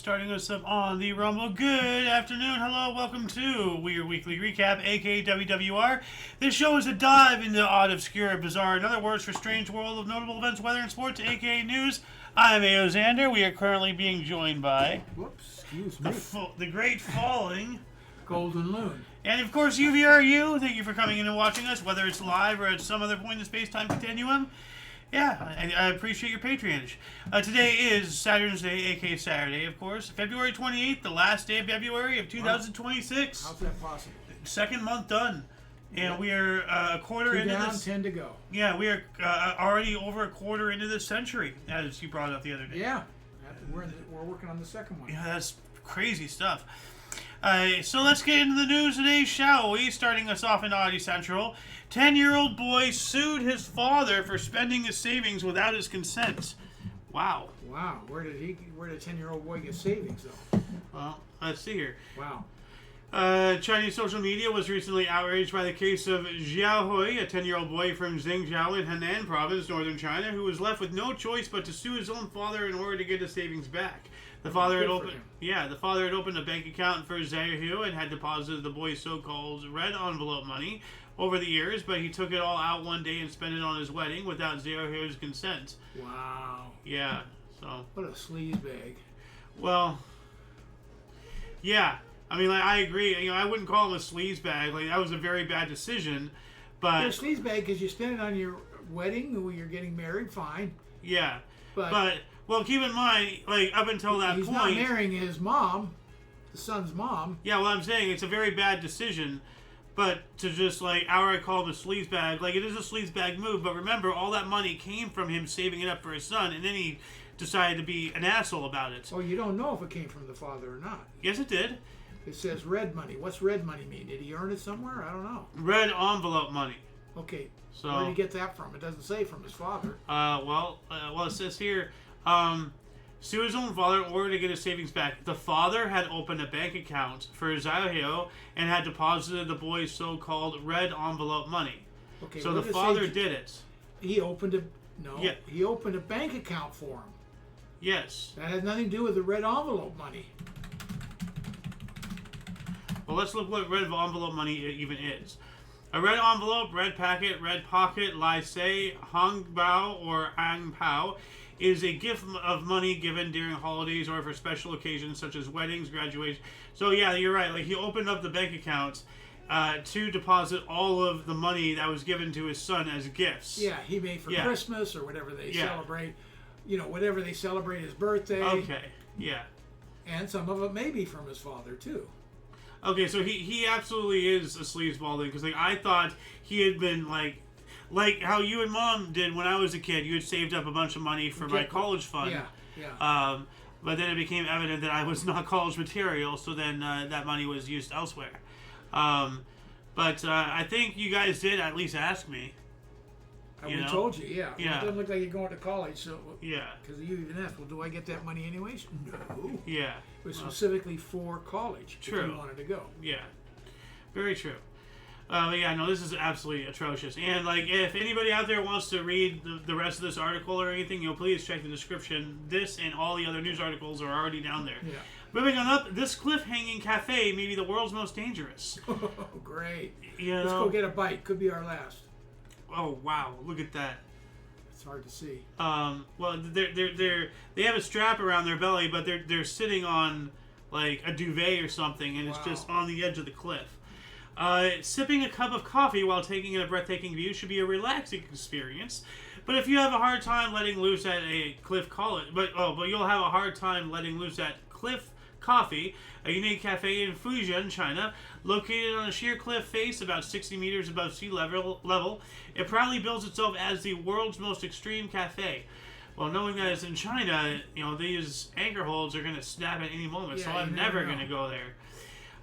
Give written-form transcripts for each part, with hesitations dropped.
starting us up on the Rumble. Good afternoon, hello, welcome to Your Weekly Recap AKA W.W.R. This show is a dive into odd, obscure, bizarre, in other words, for strange world of notable events, weather, and sports, aka news. I'm A.O. Xander. We are currently being joined by... Whoops, excuse me. The great falling... Golden Loon. And of course, UVRU. Thank you for coming in and watching us, whether it's live or at some other point in the space-time continuum. Yeah, I appreciate your patronage. Today is Saturn's Day, aka Saturday, of course. February 28th, the last day of February of 2026. How's that possible? Second month done. And we are a quarter Two into down, this. 10 to go. Yeah, we are already over a quarter into this century, as you brought up the other day. Yeah, we're working on the second one. Yeah, that's crazy stuff. So let's get into the news today, shall we? Starting us off in Oddity Central. 10-year-old boy sued his father for spending his savings without his consent. Wow. Wow, where did a 10-year-old boy get savings, though? Well, let's see here. Wow. Chinese social media was recently outraged by the case of Xiaohui, a 10-year-old boy from Xinjiang in Henan province, northern China, who was left with no choice but to sue his own father in order to get his savings back. The father had opened a bank account for Xiaohui and had deposited the boy's so-called red envelope money over the years, but he took it all out one day and spent it on his wedding without Xiaohui's consent. Wow. Yeah, so... What a sleaze bag. Well, yeah. I mean, like, I agree. You know, I wouldn't call him a sleaze bag. Like, that was a very bad decision, but... You're a sleaze bag because you spend it on your wedding when you're getting married, fine. Yeah, but well, keep in mind, like, up until that he's point... He's not marrying his mom, the son's mom. Yeah, well, I'm saying it's a very bad decision, but to just, like, outright call him a sleaze bag, like, it is a sleaze bag move, but remember, all that money came from him saving it up for his son, and then he decided to be an asshole about it. Well, you don't know if it came from the father or not. Yes, it did. It says red money. What's red money mean? Did he earn it somewhere? I don't know. Red envelope money. Okay. So where did he get that from? It doesn't say from his father. Well, it says here, sue his own father in order to get his savings back. The father had opened a bank account for Xiaohui and had deposited the boy's so-called red envelope money. Okay. So the father did it. He opened a Yeah. He opened a bank account for him. Yes. That has nothing to do with the red envelope money. Well, let's look what red envelope money even is. A red envelope, red packet, red pocket, lai sei, hong bao, or ang pao is a gift of money given during holidays or for special occasions such as weddings, graduation. So yeah, you're right. Like, he opened up the bank account to deposit all of the money that was given to his son as gifts. Yeah, he made for Christmas or whatever they celebrate. You know, whatever they celebrate his birthday. Okay, yeah. And some of it may be from his father too. Okay, so he absolutely is a sleazeball then, because like I thought he had been like how you and Mom did when I was a kid. You had saved up a bunch of money for my college fund. Yeah. But then it became evident that I was not college material, so then that money was used elsewhere. But I think you guys did at least ask me. We told you, yeah. Yeah. It doesn't look like you're going to college, so... Yeah. Because you even asked, well, do I get that money anyways? No. Yeah. It was specifically for college. True. If you wanted to go. Yeah. Very true. Yeah, no, this is absolutely atrocious. And, like, if anybody out there wants to read the rest of this article or anything, please check the description. This and all the other news articles are already down there. Yeah. Moving on up, this cliff-hanging cafe may be the world's most dangerous. Oh, great. You Let's know? go get a bite. Could be our last. Oh, wow. Look at that. It's hard to see. Well, they have a strap around their belly, but they're sitting on, like, a duvet or something, and it's just on the edge of the cliff. Sipping a cup of coffee while taking in a breathtaking view should be a relaxing experience. But if you have a hard time letting loose at a cliff but you'll have a hard time letting loose at Cliff Coffee, a unique cafe in Fujian, China, located on a sheer cliff face about 60 meters above sea level. It proudly bills itself as the world's most extreme cafe. Well, knowing that it's in China, these anchor holds are going to snap at any moment, so I'm never going to go there.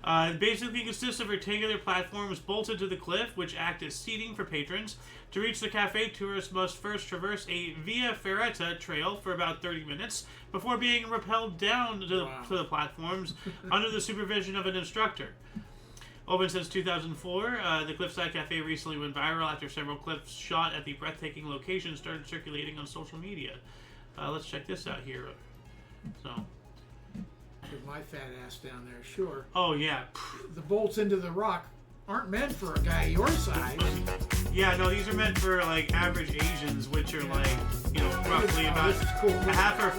It basically consists of rectangular platforms bolted to the cliff, which act as seating for patrons. To reach the cafe, tourists must first traverse a Via Ferrata trail for about 30 minutes before being rappelled down to the platforms under the supervision of an instructor. Open since 2004, the Cliffside Cafe recently went viral after several clips shot at the breathtaking location started circulating on social media. Let's check this out here. So, with my fat ass down there, sure. Oh, yeah. The bolts into the rock aren't meant for a guy your size. Yeah, no, these are meant for, like, average Asians, which are, like, you know, roughly about a half a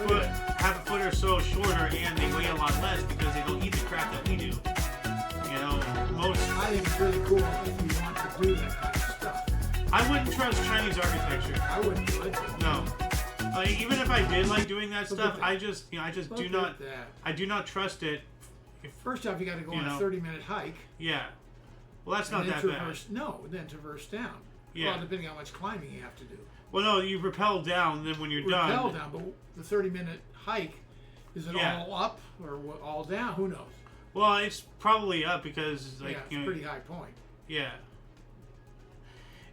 foot or so shorter, and they weigh a lot less because they don't eat the crap that we do. You know, I think it's really cool if you want to do that kind of stuff. I wouldn't trust Chinese architecture. I wouldn't do it. No. Even if I did like doing that stuff, I just do not trust it. First off, you got to go on a 30-minute hike. Yeah. Well, that's not that bad. No, then traverse down. Yeah. Well, depending on how much climbing you have to do. Well, no, you rappel down, then when you're done. Rappel down, but the 30-minute hike, is it all up or all down? Who knows? Well, it's probably up because, like, it's a pretty high point. Yeah.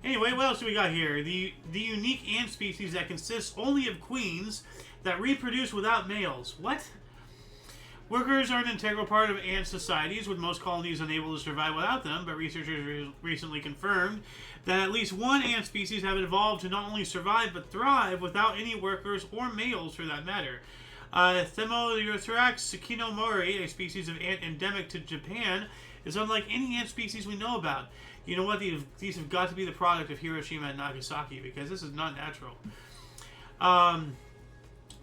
Anyway, what else do we got here? The unique ant species that consists only of queens that reproduce without males. What? Workers are an integral part of ant societies, with most colonies unable to survive without them, but researchers recently confirmed that at least one ant species have evolved to not only survive but thrive without any workers or males for that matter. Thermoerythrax kinomori, a species of ant endemic to Japan, is unlike any ant species we know about. You know what? These have got to be the product of Hiroshima and Nagasaki, because this is not natural.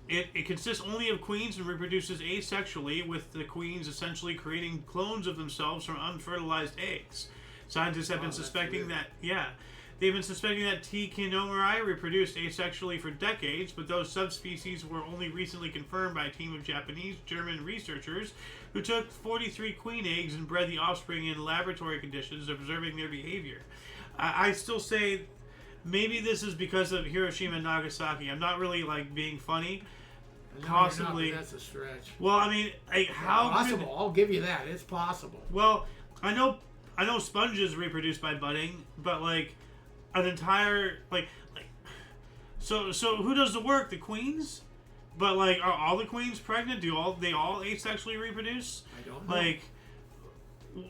It consists only of queens and reproduces asexually, with the queens essentially creating clones of themselves from unfertilized eggs. Scientists have been suspecting they've been suspecting that T. kinomori reproduced asexually for decades, but those subspecies were only recently confirmed by a team of Japanese German researchers who took 43 queen eggs and bred the offspring in laboratory conditions, observing their behavior. I still say maybe this is because of Hiroshima and Nagasaki. I'm not really, like, being funny. No, possibly. That's a stretch. Well, I mean, how possible? I'll give you that. It's possible. Well, I know sponges reproduce by budding, but like an entire so who does the work? The queens? But like, are all the queens pregnant? They all asexually reproduce? I don't know. Like,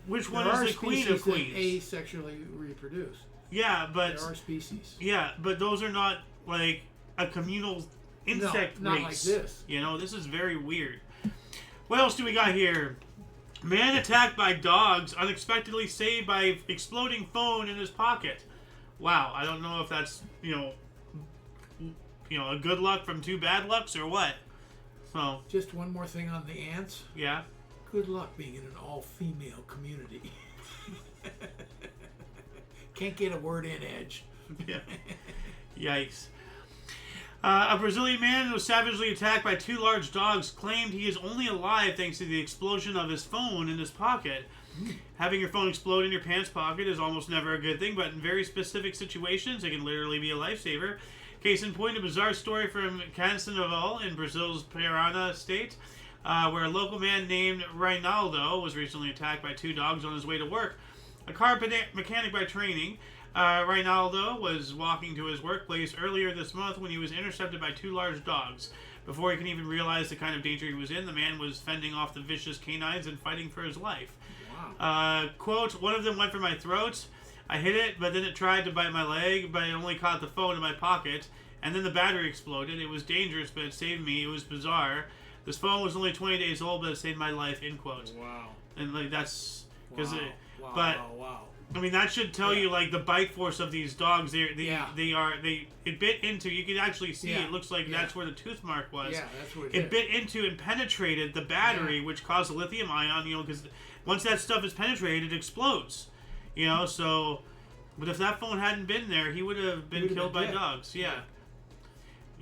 which one is the queen of queens? Asexually reproduce. Yeah, but there are species. Yeah, but those are not like a communal insect race. Not like this. You know, this is very weird. What else do we got here? Man attacked by dogs, unexpectedly saved by exploding phone in his pocket. Wow, I don't know if that's, a good luck from two bad lucks or what. So just one more thing on the ants. Yeah. Good luck being in an all-female community. Can't get a word in edge. Yeah. Yikes. A Brazilian man who was savagely attacked by two large dogs claimed he is only alive thanks to the explosion of his phone in his pocket. Having your phone explode in your pants pocket is almost never a good thing, but in very specific situations, it can literally be a lifesaver. Case in point, a bizarre story from Cancionoval in Brazil's Paraná state, where a local man named Reinaldo was recently attacked by two dogs on his way to work. A car mechanic by training, Reinaldo was walking to his workplace earlier this month when he was intercepted by two large dogs. Before he can even realize the kind of danger he was in, the man was fending off the vicious canines and fighting for his life. Wow. Quote, one of them went for my throat. I hit it, but then it tried to bite my leg, but it only caught the phone in my pocket. And then the battery exploded. It was dangerous, but it saved me. It was bizarre. This phone was only 20 days old, but it saved my life, end quote. Wow. And like that's... Wow. I mean, that should tell you, like, the bite force of these dogs. It bit into, you can actually see, it looks like that's where the tooth mark was. Yeah, that's where it bit into and penetrated the battery, which caused a lithium ion, because once that stuff is penetrated, it explodes. So, but if that phone hadn't been there, he would have been killed by dogs. Yeah.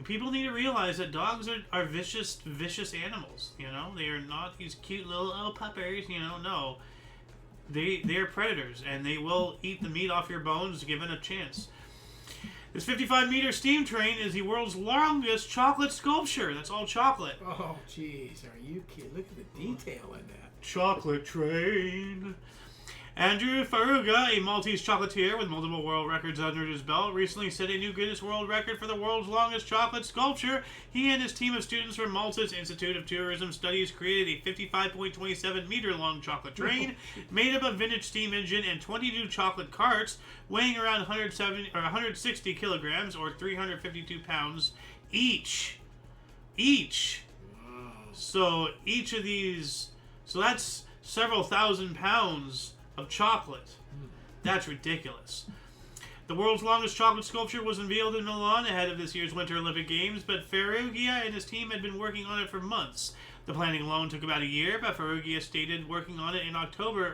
People need to realize that dogs are vicious animals, They are not these cute little puppers, no. They are predators, and they will eat the meat off your bones given a chance. This 55-meter steam train is the world's longest chocolate sculpture. That's all chocolate. Oh, jeez. Are you kidding? Look at the detail in that. Chocolate train. Andrew Faruga, a Maltese chocolatier with multiple world records under his belt, recently set a new Guinness World Record for the world's longest chocolate sculpture. He and his team of students from Malta's Institute of Tourism Studies created a 55.27-meter-long chocolate train made up of vintage steam engine and 22 chocolate carts weighing around 160 kilograms or 352 pounds each. So each of these, so that's several thousand pounds of chocolate. That's ridiculous. The world's longest chocolate sculpture was unveiled in Milan ahead of this year's Winter Olympic Games, but Ferrugia and his team had been working on it for months. The planning alone took about a year, but Ferrugia started working on it in October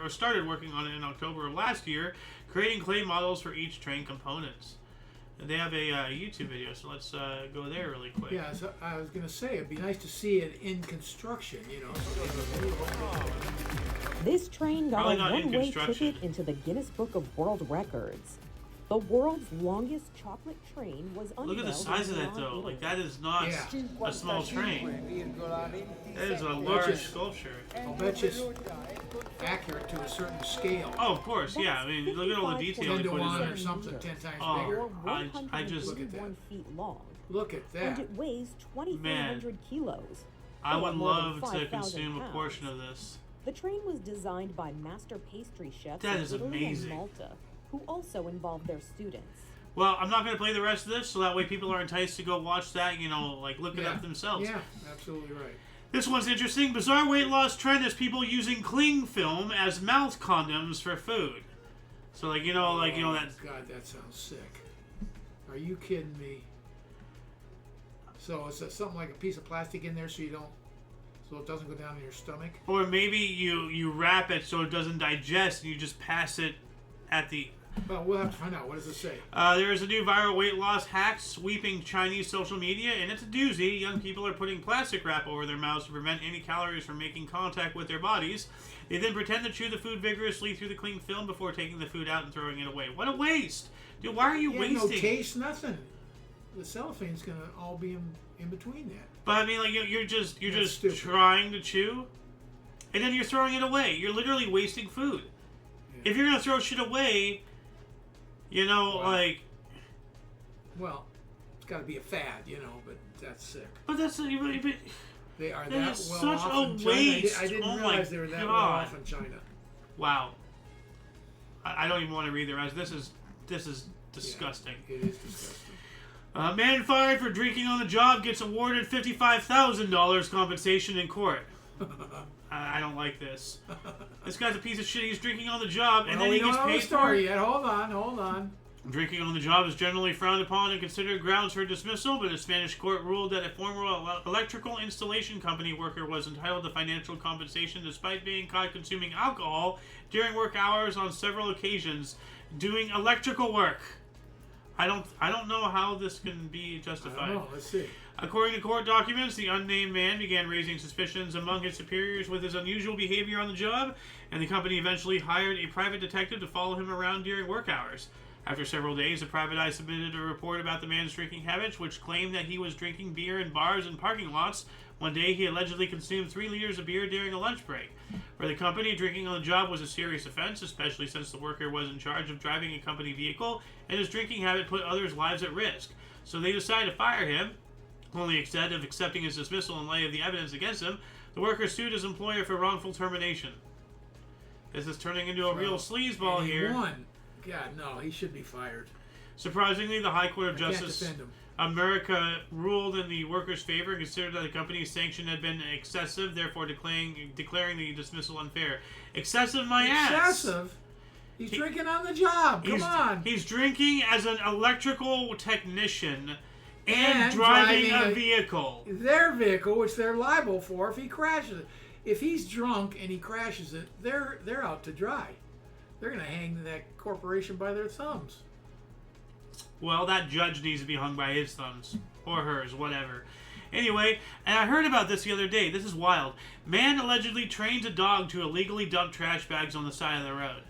of last year, creating clay models for each train components. And they have a YouTube video, so let's go there really quick. Yeah, so I was going to say, it'd be nice to see it in construction, This train got a one-way ticket into the Guinness Book of World Records. The world's longest chocolate train was unveiled. Look at the size of that, though. Like, that is not a small train. That is a large sculpture. I'll bet you it's accurate to a certain scale. Oh, of course, yeah. I mean, look at all the detail. 10 to 1 or something, 10 times bigger. I just... Look at that. Feet long. Look at that. And it weighs 2,400 kilos. I would love to consume a portion of this. The train was designed by master pastry chefs that is in Italy amazing. and Malta, who also involved their students. Well, I'm not going to play the rest of this, so that way people are enticed to go watch that, like look it up themselves. Yeah, absolutely right. This one's interesting. Bizarre weight loss trend is people using cling film as mouth condoms for food. So, that... God, that sounds sick. Are you kidding me? So it's something like a piece of plastic in there so it doesn't go down in your stomach? Or maybe you wrap it so it doesn't digest and you just pass it at the... Well, we'll have to find out. What does it say? There is a new viral weight loss hack sweeping Chinese social media, and it's a doozy. Young people are putting plastic wrap over their mouths to prevent any calories from making contact with their bodies. They then pretend to chew the food vigorously through the cling film before taking the food out and throwing it away. What a waste! Dude, why are you wasting? No taste, nothing. The cellophane's gonna all be in between that. But I mean, you're just trying to chew, and then you're throwing it away. You're literally wasting food. Yeah. If you're gonna throw shit away, Well, it's got to be a fad, but that's sick. But that's they are that well such off in China. Waste. I didn't realize they were that well off in China. Wow. I don't even want to read the rest. This is disgusting. Yeah, it is disgusting. Man fired for drinking on the job gets awarded $55,000 compensation in court. I don't like this. This guy's a piece of shit. He's drinking on the job, and then he gets paid for it. Yet. Hold on. Drinking on the job is generally frowned upon and considered grounds for dismissal, but a Spanish court ruled that a former electrical installation company worker was entitled to financial compensation despite being caught consuming alcohol during work hours on several occasions doing electrical work. I don't know how this can be justified. I don't know. Let's see. According to court documents, the unnamed man began raising suspicions among his superiors with his unusual behavior on the job, and the company eventually hired a private detective to follow him around during work hours. After several days, the private eye submitted a report about the man's drinking habits, which claimed that he was drinking beer in bars and parking lots. One day, he allegedly consumed 3 liters of beer during a lunch break. For the company, drinking on the job was a serious offense, especially since the worker was in charge of driving a company vehicle, and his drinking habit put others' lives at risk. So they decided to fire him. Only instead of accepting his dismissal in light of the evidence against him, the worker sued his employer for wrongful termination. This is turning into a real sleazeball here. Won. God, no, he should be fired. Surprisingly, the High Court of Justice America ruled in the workers' favor and considered that the company's sanction had been excessive, therefore declaring the dismissal unfair. Excessive, my ass! Excessive? He's drinking on the job. Come on. He's drinking as an electrical technician and driving a vehicle. Their vehicle, which they're liable for if he crashes it. If he's drunk and he crashes it, they're out to dry. They're going to hang that corporation by their thumbs. Well, that judge needs to be hung by his thumbs. Or hers, whatever. Anyway, and I heard about this the other day. This is wild. Man allegedly trains a dog to illegally dump trash bags on the side of the road.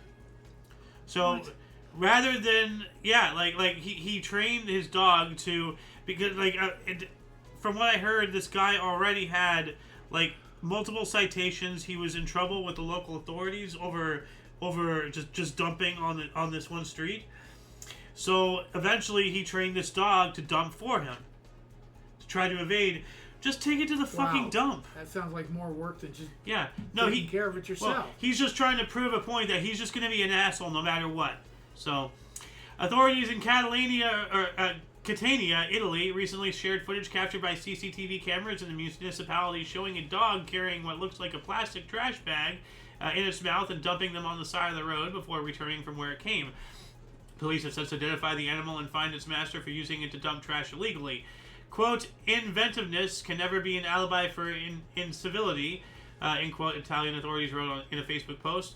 So, rather than... Yeah, he trained his dog to... Because, from what I heard, this guy already had, multiple citations. He was in trouble with the local authorities over just dumping on this one street. So eventually he trained this dog to dump for him. To try to evade. Just take it to the fucking dump. That sounds like more work than just taking care of it yourself. Well, he's just trying to prove a point that he's just going to be an asshole no matter what. So, authorities in Catalonia Catania, Italy, recently shared footage captured by CCTV cameras in the municipality showing a dog carrying what looks like a plastic trash bag in its mouth and dumping them on the side of the road before returning from where it came. Police have since identified the animal and fined its master for using it to dump trash illegally. Quote, inventiveness can never be an alibi for incivility, end quote, Italian authorities wrote in a Facebook post.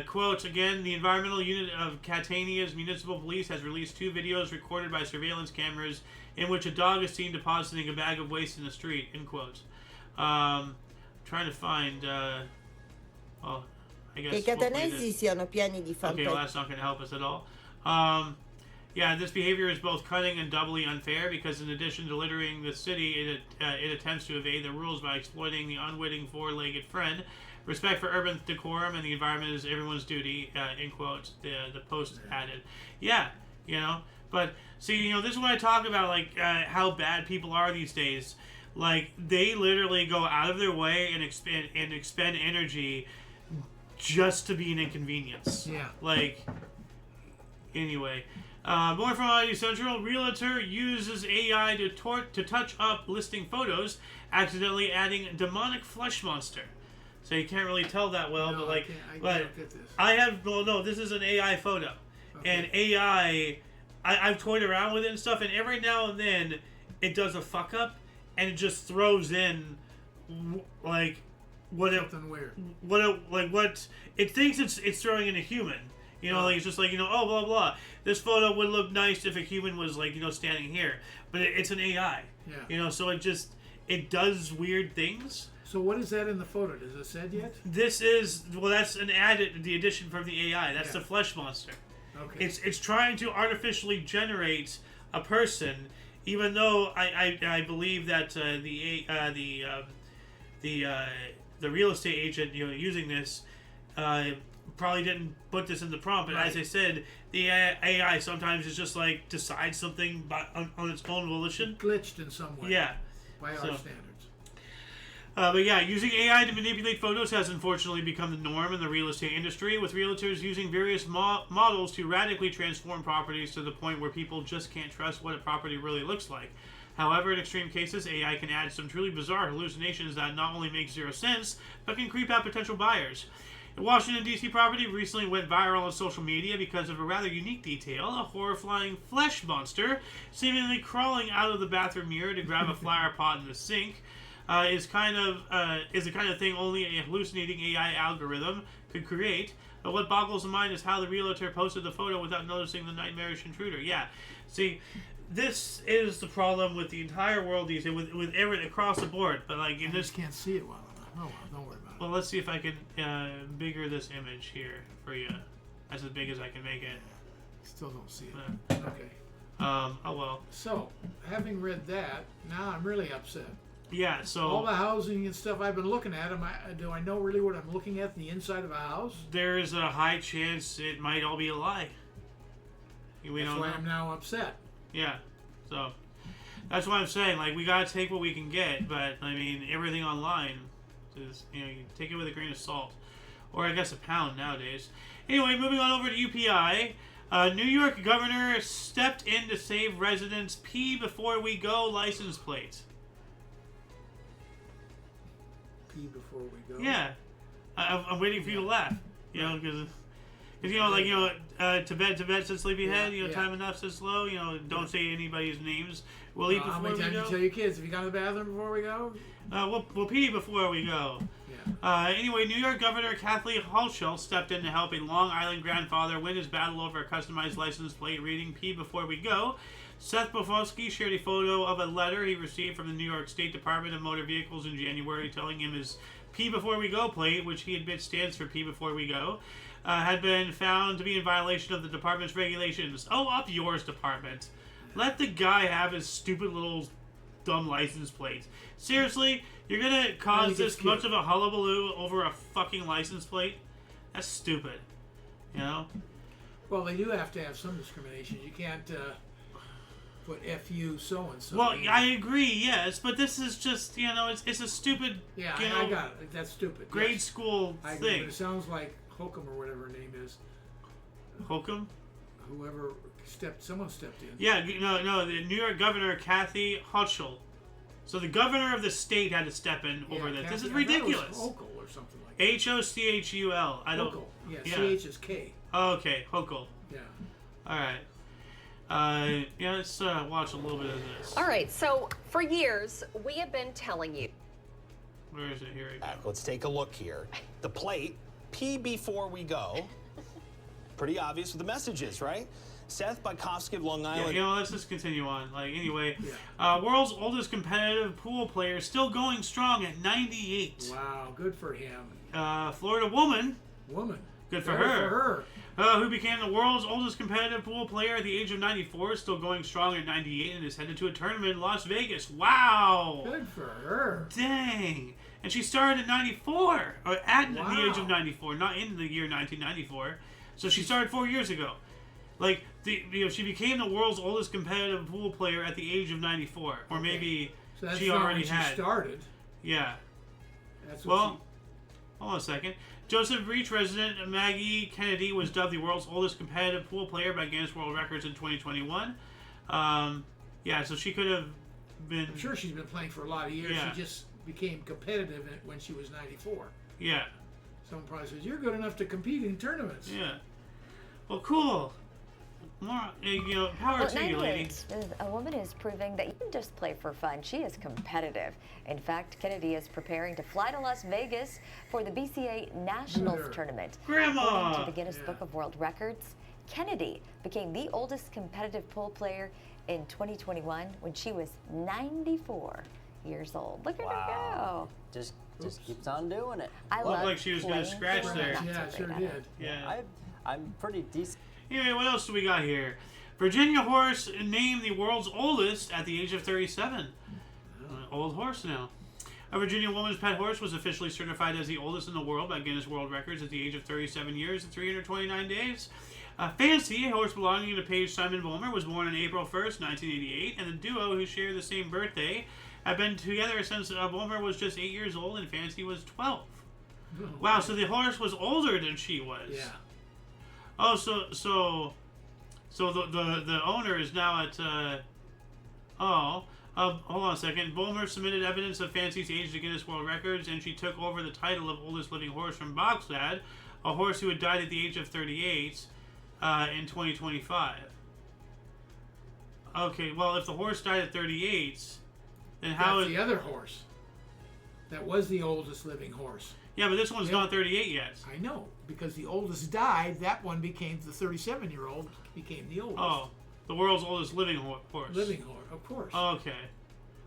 Quote, again, the environmental unit of Catania's municipal police has released 2 videos recorded by surveillance cameras in which a dog is seen depositing a bag of waste in the street, end quote. Trying to find, well, I guess... I catanesi siano pieni di fantasia. Okay, well, that's not going to help us at all. Yeah, this behavior is both cunning and doubly unfair because in addition to littering the city, it attempts to evade the rules by exploiting the unwitting four-legged friend. Respect for urban decorum and the environment is everyone's duty, end quote, the post added. Yeah, you know, but see, you know, this is what I talk about, like, how bad people are these days. Like, they literally go out of their way and expend energy just to be an inconvenience. Yeah. Like, anyway. More from Audio Central. Realtor uses AI to touch up listing photos, accidentally adding demonic flesh monster. So you can't really tell that well, No, but like, I but don't get this. I have, well, no, this is an AI photo, Okay. and AI, I've toyed around with it and stuff, and every now and then it does a fuck up, and it just throws in, like, Something weird. what it thinks it's throwing in a human. You know, like, it's just like, you know, oh, blah, blah. This photo would look nice if a human was, like, you know, standing here. But it's an AI. Yeah. You know, so it does weird things. So what is that in the photo? Does it said yet? This is, well, that's the addition from the AI. That's the flesh monster. Okay. It's trying to artificially generate a person, even though I believe that the real estate agent, you know, using this, probably didn't put this in the prompt, but Right. as I said, the AI sometimes is just like decides something on its own volition. Glitched in some way. Yeah. By our standards. But yeah, using AI to manipulate photos has unfortunately become the norm in the real estate industry, with realtors using various models to radically transform properties to the point where people just can't trust what a property really looks like. However, in extreme cases, AI can add some truly bizarre hallucinations that not only make zero sense, but can creep out potential buyers. A Washington, D.C. property recently went viral on social media because of a rather unique detail, a horrifying flesh monster seemingly crawling out of the bathroom mirror to grab a flower pot in the sink. Is the kind of thing only a hallucinating AI algorithm could create. But what boggles the mind is how the realtor posted the photo without noticing the nightmarish intruder. Yeah, see, this is the problem with the entire world these days, with everything across the board. But like in I this, just can't see it well enough. Oh well, don't worry about it. well, let's see if I can bigger this image here for you. That's as big as I can make it. Still don't see it. Okay. Oh well. So, having read that, now I'm really upset. Yeah. So All the housing and stuff I've been looking at, do I know really what I'm looking at in the inside of a house? there is a high chance it might all be a lie. We That's don't why know. I'm now upset. Yeah, so that's what I'm saying. Like, we gotta take what we can get, but I mean, everything online is, you know, you take it with a grain of salt, or I guess a pound nowadays. Anyway, moving on over to UPI. New York governor stepped in to save residents' pee before we go license plate. Pee before we go. Yeah, I'm waiting for you to laugh. You know, because you know, like, you know, Tibet says sleepyhead. You know, time enough says slow. You know, don't say anybody's names. We'll eat How before many we times go. you tell your kids, have you gone to the bathroom before we go? We'll pee before we go. Yeah. Anyway, New York Governor Kathleen Hochul stepped in to help a Long Island grandfather win his battle over a customized license plate reading "Pee before we go." Seth Bofowski shared a photo of a letter he received from the New York State Department of Motor Vehicles in January telling him his "Pee before we go" plate, which he admits stands for "Pee before we go," had been found to be in violation of the department's regulations. Oh, up yours, department. Let the guy have his stupid little dumb license plate. Seriously? You're gonna cause this much of a hullabaloo over a fucking license plate? That's stupid. You know? Well, they do have to have some discrimination. You can't put "fu" so and so. Well, I agree, yes, but this is just, you know, it's a stupid, Yeah, you know, I got it. That's stupid. grade Yes. school I agree, thing. but it sounds like Hokum or whatever her name is. Hokum? whoever someone stepped in. Yeah, no, the New York Governor Kathy Hochul. So the governor of the state had to step in over this. This is ridiculous. Hochul or something like that. Hochul. I don't. Hochul. Yeah, CH is K. Oh, okay, Hochul. Yeah. All right. Let's watch a little bit of this. All right, so for years, we have been telling you. Where is it? Here we go. Let's take a look here. The plate, pee before we go. Pretty obvious with the messages, right? Seth Bykowski of Long Island. Yeah, let's just continue on. Anyway, world's oldest competitive pool player, still going strong at 98. Wow, good for him. Florida woman. Good for her. Who became the world's oldest competitive pool player at the age of 94, still going strong at 98, and is headed to a tournament in Las Vegas. Wow! Good for her. Dang! And she started at 94, or at the age of 94, not in the year 1994. So she started 4 years ago. She became the world's oldest competitive pool player at the age of 94, or maybe she already had. She started. Yeah. That's what hold on a second. Joseph Beach resident Maggie Kennedy was dubbed the world's oldest competitive pool player by Guinness World Records in 2021. So she could have been... I'm sure she's been playing for a lot of years. Yeah. She just became competitive when she was 94. Yeah. Someone probably says, you're good enough to compete in tournaments. Yeah. Well, cool. More, power to you, lady. A woman is proving that you can just play for fun. She is competitive. In fact, Kennedy is preparing to fly to Las Vegas for the BCA Nationals tournament. Grandma! According to the Guinness Book of World Records, Kennedy became the oldest competitive pool player in 2021 when she was 94 years old. Look at her go. Just keeps on doing it. I love like she was going to scratch there. Yeah, it sure did. Yeah. I'm pretty decent. Anyway, what else do we got here? Virginia horse named the world's oldest at the age of 37. Old horse now. A Virginia woman's pet horse was officially certified as the oldest in the world by Guinness World Records at the age of 37 years and 329 days. Fancy, a horse belonging to Paige Simon Bulmer, was born on April 1st, 1988, and the duo, who share the same birthday, have been together since Bulmer was just 8 years old and Fancy was 12. Wow, so the horse was older than she was. Yeah. Oh, so the owner is now at hold on a second. Bulmer submitted evidence of Fancy's age to Guinness World Records, and she took over the title of oldest living horse from Bogstad, a horse who had died at the age of 38 in 2025. Okay, well, if the horse died at 38, then how That's the other horse. That was the oldest living horse. Yeah, but this one's not 38 yet. I know, because the oldest died. That one became the 37-year-old became the oldest. Oh, the world's oldest living horse. Living horse, of course. Okay,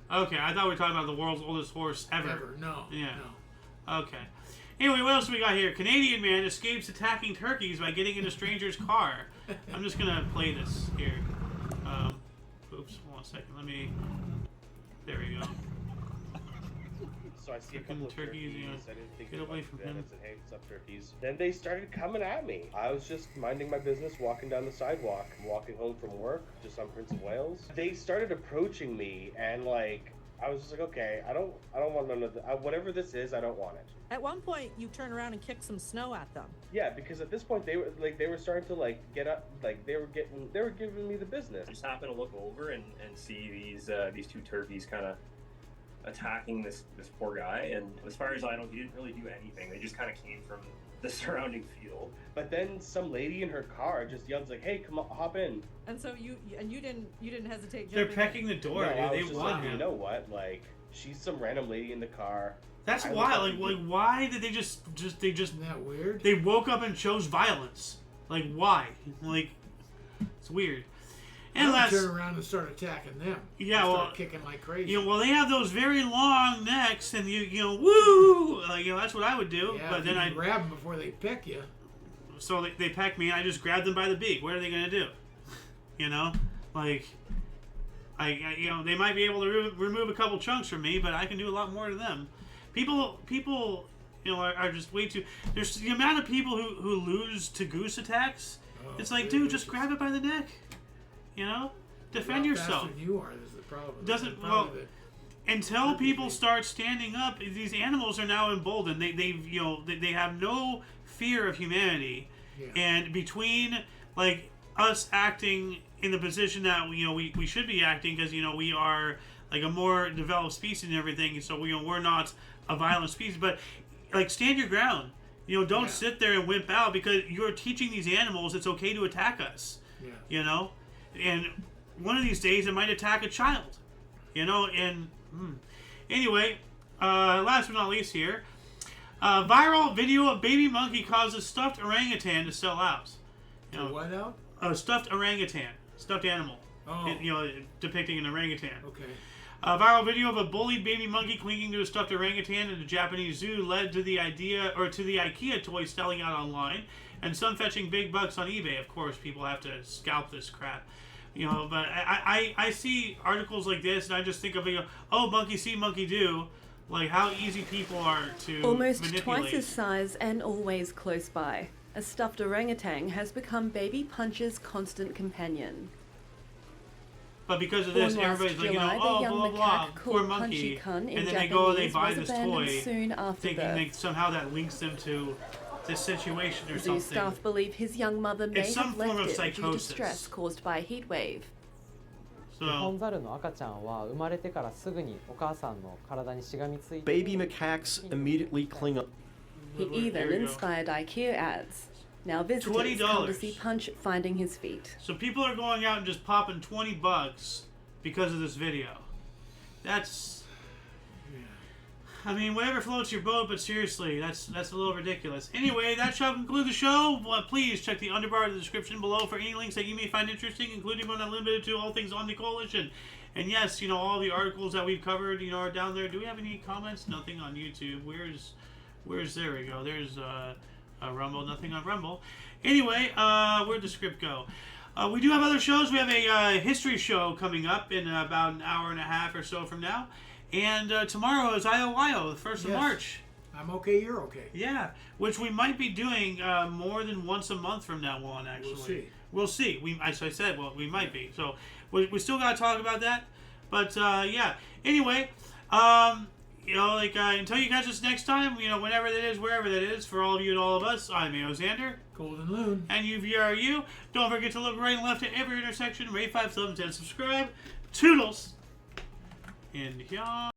I thought we were talking about the world's oldest horse ever. No. Yeah. No. Okay. Anyway, what else do we got here? Canadian man escapes attacking turkeys by getting in a stranger's car. I'm just gonna play this here. Oops, hold on a second. There we go. So I see a couple of turkeys. I didn't think get away from him. I said, "Hey, what's up, turkeys?" Then they started coming at me. I was just minding my business, walking down the sidewalk. I'm walking home from work, just on Prince of Wales. They started approaching me, and I was just like, "Okay, I don't want none of whatever this is. I don't want it." At one point, you turn around and kick some snow at them. Yeah, because at this point they were starting to get up, they were giving me the business. I just happened to look over and see these two turkeys kind of attacking this poor guy, and as far as I know, he didn't really do anything. They just kind of came from the surrounding field. But then some lady in her car just yells like, "Hey, come on, hop in!" And so you didn't hesitate. They're pecking the door. No, They want him. You know what? She's some random lady in the car. That's why. Why did they just? Isn't that weird? They woke up and chose violence. Why? It's weird. And turn around and start attacking them. Yeah, start kicking like crazy. They have those very long necks, and woo! That's what I would do. Yeah, but then I grab them before they peck you. So they peck me, and I just grab them by the beak. What are they gonna do? They might be able to remove a couple chunks from me, but I can do a lot more to them. People, are just way too. There's the amount of people who lose to goose attacks. It's dude, just grab it by the neck. Defend yourself. Faster than you are is the problem. Until people start standing up, these animals are now emboldened. They have no fear of humanity, and between us acting in the position that we should be acting, because we are like a more developed species and everything, so we're not a violent species. But like, stand your ground. Don't sit there and wimp out, because you're teaching these animals it's okay to attack us. And one of these days it might attack a child. And anyway, last but not least here, viral video of baby monkey causes stuffed orangutan to sell out. What out? A stuffed orangutan, stuffed animal. Oh. Depicting an orangutan. Okay. A viral video of a bullied baby monkey clinging to a stuffed orangutan at a Japanese zoo led to the IKEA toy selling out online, and some fetching big bucks on eBay. Of course, people have to scalp this crap. But I see articles like this, and I just think of monkey see, monkey do. Like, how easy people are to almost manipulate. Twice his size and always close by. A stuffed orangutan has become Baby Punch's constant companion. But because of this, everybody's like, blah, blah, blah, poor monkey. And then they go and they buy this toy, thinking somehow that links them to this situation or Zoo something. staff believe his young mother may It's some have form left of it due to psychosis. stress caused by a heat wave. ニホンザルの赤ちゃんは生まれてからすぐにお母さんの体にしがみついて Baby macaques immediately cling up. He even inspired IKEA ads. Now visitors come to see Punch finding his feet. So people are going out and just popping $20 because of this video. That's... I mean, whatever floats your boat, but seriously, that's a little ridiculous. Anyway, that shall conclude the show. Please check the underbar of the description below for any links that you may find interesting, including but not limited to all things on the coalition. And yes, all the articles that we've covered, are down there. Do we have any comments? Nothing on YouTube. Where's there we go. There's Rumble. Nothing on Rumble. Anyway, where'd the script go? We do have other shows. We have a history show coming up in about an hour and a half or so from now. And tomorrow is IOYO, the 1st of March. I'm okay, you're okay. Yeah, which we might be doing more than once a month from now on, actually. We'll see. As I said, we might be. So we still got to talk about that. But, yeah. Anyway, until you catch us next time, whenever that is, wherever that is, for all of you and all of us, I'm Xander. Golden Loon. And you. Don't forget to look right and left at every intersection, rate 5 thumbs, and subscribe. Toodles! And yeah.